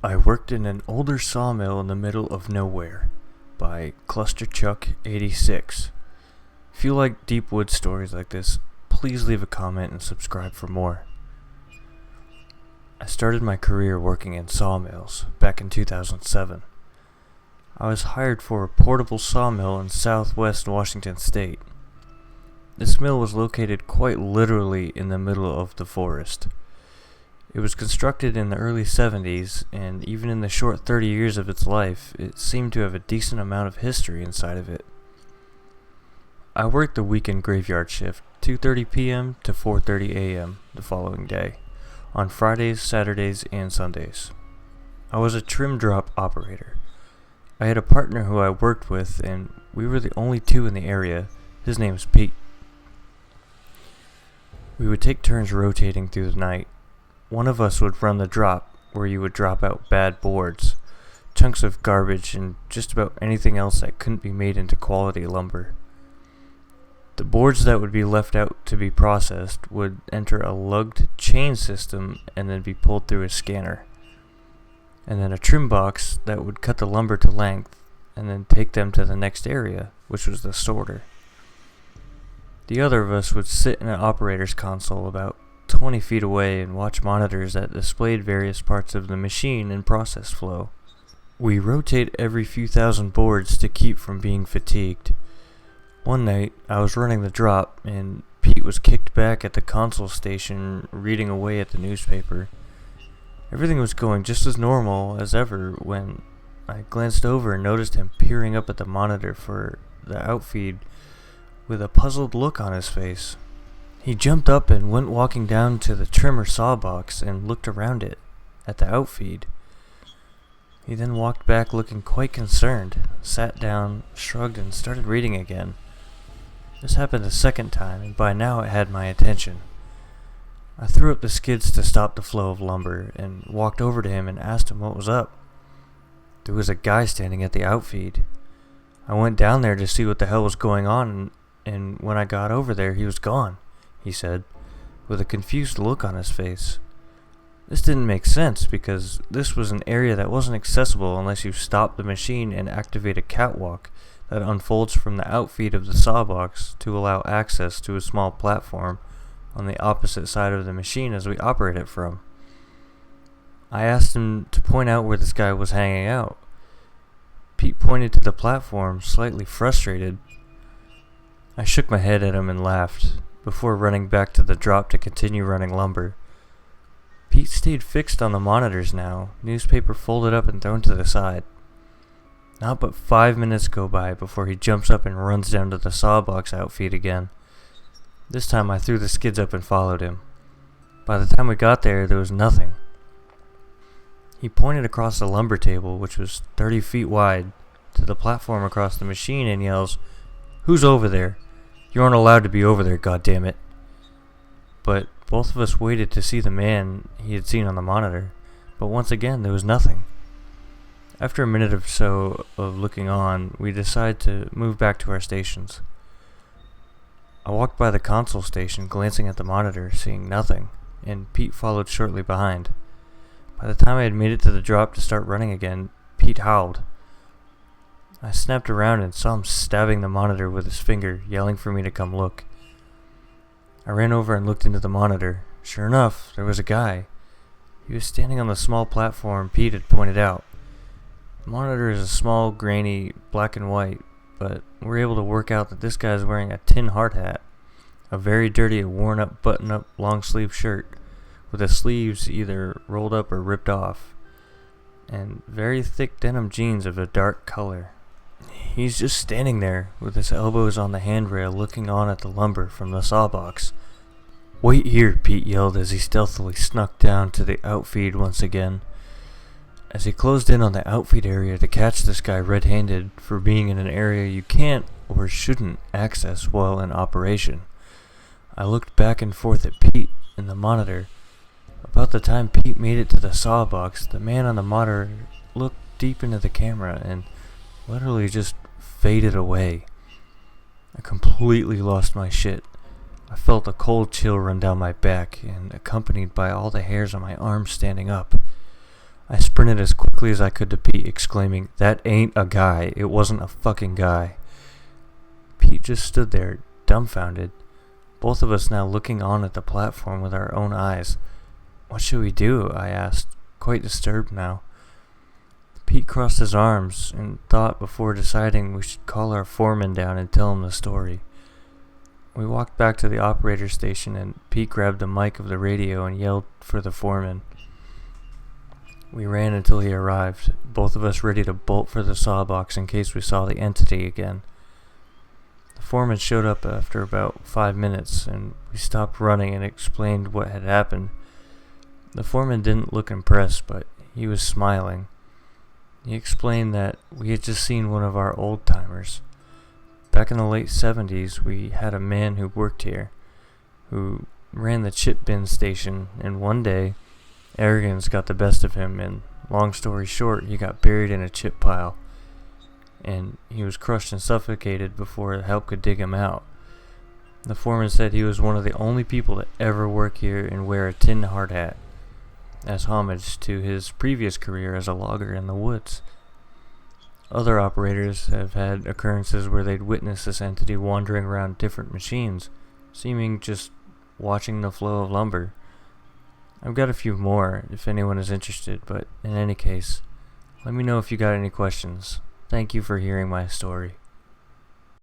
I worked in an older sawmill in the middle of nowhere by Cluster Chuck 86. If you like deep wood stories like this, please leave a comment and subscribe for more. I started my career working in sawmills back in 2007. I was hired for a portable sawmill in southwest Washington state. This mill was located quite literally in the middle of the forest. It was constructed in the early 70s, and even in the short 30 years of its life, it seemed to have a decent amount of history inside of it. I worked the weekend graveyard shift, 2:30 p.m. to 4:30 a.m. the following day, on Fridays, Saturdays, and Sundays. I was a trim drop operator. I had a partner who I worked with, and we were the only two in the area. His name was Pete. We would take turns rotating through the night. One of us would run the drop, where you would drop out bad boards, chunks of garbage, and just about anything else that couldn't be made into quality lumber. The boards that would be left out to be processed would enter a lugged chain system and then be pulled through a scanner. And then a trim box that would cut the lumber to length and then take them to the next area, which was the sorter. The other of us would sit in an operator's console about 20 feet away and watch monitors that displayed various parts of the machine and process flow. We rotate every few thousand boards to keep from being fatigued. One night, I was running the drop, and Pete was kicked back at the console station reading away at the newspaper. Everything was going just as normal as ever when I glanced over and noticed him peering up at the monitor for the outfeed with a puzzled look on his face. He jumped up and went walking down to the trimmer saw box and looked around it, at the outfeed. He then walked back looking quite concerned, sat down, shrugged, and started reading again. This happened a second time, and by now it had my attention. I threw up the skids to stop the flow of lumber, and walked over to him and asked him what was up. There was a guy standing at the outfeed. I went down there to see what the hell was going on, and when I got over there, he was gone, he said, with a confused look on his face. This didn't make sense because this was an area that wasn't accessible unless you stop the machine and activate a catwalk that unfolds from the outfeed of the sawbox to allow access to a small platform on the opposite side of the machine as we operate it from. I asked him to point out where this guy was hanging out. Pete pointed to the platform, slightly frustrated. I shook my head at him and laughed, before running back to the drop to continue running lumber. Pete stayed fixed on the monitors now, newspaper folded up and thrown to the side. Not but 5 minutes go by before he jumps up and runs down to the sawbox outfeed again. This time I threw the skids up and followed him. By the time we got there, there was nothing. He pointed across the lumber table, which was 30 feet wide, to the platform across the machine and yells, "Who's over there? You aren't allowed to be over there, goddammit." But both of us waited to see the man he had seen on the monitor, but once again there was nothing. After a minute or so of looking on, we decided to move back to our stations. I walked by the console station, glancing at the monitor, seeing nothing, and Pete followed shortly behind. By the time I had made it to the drop to start running again, Pete howled. I snapped around and saw him stabbing the monitor with his finger, yelling for me to come look. I ran over and looked into the monitor. Sure enough, there was a guy. He was standing on the small platform Pete had pointed out. The monitor is a small, grainy, black and white, but we're able to work out that this guy is wearing a tin hard hat, a very dirty, worn-up, button-up, long-sleeve shirt, with the sleeves either rolled up or ripped off, and very thick denim jeans of a dark color. He's just standing there, with his elbows on the handrail looking on at the lumber from the sawbox. "Wait here," Pete yelled as he stealthily snuck down to the outfeed once again. As he closed in on the outfeed area to catch this guy red-handed for being in an area you can't or shouldn't access while in operation, I looked back and forth at Pete and the monitor. About the time Pete made it to the sawbox, the man on the monitor looked deep into the camera and literally just faded away. I completely lost my shit. I felt a cold chill run down my back, and accompanied by all the hairs on my arms standing up. I sprinted as quickly as I could to Pete, exclaiming, "That ain't a guy. It wasn't a fucking guy." Pete just stood there, dumbfounded, both of us now looking on at the platform with our own eyes. "What should we do?" I asked, quite disturbed now. Pete crossed his arms and thought before deciding we should call our foreman down and tell him the story. We walked back to the operator station and Pete grabbed the mic of the radio and yelled for the foreman. We ran until he arrived, both of us ready to bolt for the sawbox in case we saw the entity again. The foreman showed up after about 5 minutes and we stopped running and explained what had happened. The foreman didn't look impressed, but he was smiling. He explained that we had just seen one of our old-timers. Back in the late 70s, we had a man who worked here, who ran the chip bin station, and one day, arrogance got the best of him, and long story short, he got buried in a chip pile, and he was crushed and suffocated before help could dig him out. The foreman said he was one of the only people to ever work here and wear a tin hard hat, as homage to his previous career as a logger in the woods. Other operators have had occurrences where they'd witness this entity wandering around different machines, seeming just watching the flow of lumber. I've got a few more if anyone is interested, but in any case, let me know if you got any questions. Thank you for hearing my story.